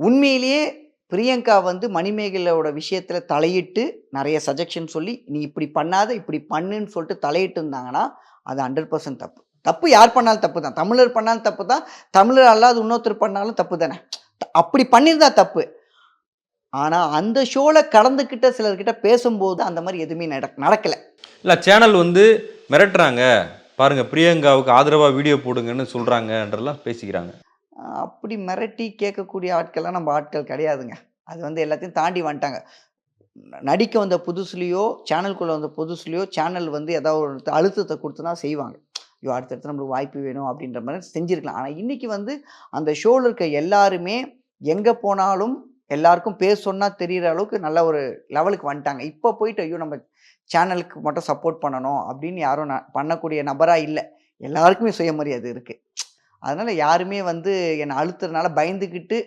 உண்மையிலேயே பிரியங்கா வந்து மணிமேகலையோட விஷயத்துல தலையிட்டு நெறைய சஜெக்ஷன் சொல்லி, "நீ இப்படி பண்ணாத, இப்படி பண்ணுன்னு" சொல்லிட்டு தலையிட்டு இருந்தாங்கன்னா, அது 100% தப்பு. தப்பு யார் பண்ணாலும் தப்பு தான். தமிழர் பண்ணாலும் தப்பு தான். தமிழர் அல்லாத இன்னொருத்தர் பண்ணாலும் தப்பு தானே. அப்படி பண்ணியிருந்தா தப்பு. ஆனா, அந்த ஷோல கலந்துக்கிட்ட சிலர்கிட்ட பேசும்போது அந்த மாரி எதுவுமே நடக்கல. இல்ல சேனல் வந்து மிரட்டுறாங்க. பாருங்க பிரியங்காவுக்கு ஆதரவா வீடியோ போடுங்கன்னு சொல்றாங்கன்றலாம் பேசிக்கிறாங்க. அப்படி மிரட்டி கேட்கக்கூடிய ஆட்கள்லாம் நம்ம ஆட்கள் கிடையாதுங்க. அது வந்து எல்லாத்தையும் தாண்டி வந்துட்டாங்க. நடிக்க வந்த புதுசுலயோ, சேனலுக்குள்ள வந்த புதுசுலயோ, சேனல் வந்து ஏதாவது ஒரு அழுத்தத்த குடுத்து தான் செய்வாங்க. ஐயோ! அடுத்தடுத்து நம்மளுக்கு வாய்ப்பு வேணும் அப்படின்ற மாரி செஞ்சிருக்கலாம். ஆனா, இன்னைக்கு வந்து அந்த ஷோல இருக்க எல்லாருமே எங்க போனாலும் எல்லாருக்கும் பேர் சொன்னா தெரியிற அளவுக்கு நல்ல ஒரு லெவலுக்கு வந்துட்டாங்க. இப்ப போயிட்டு ஐயோ! நம்ம சேனலுக்கு மட்டும் சப்போர்ட் பண்ணணும் அப்படின்னு யாரும் பண்ணக்கூடிய நபரா இல்ல. எல்லாருக்குமே சுயமரியாதை இருக்கு. அதனால யாருமே வந்து என்ன அழுத்துறனால பயந்துகிட்டு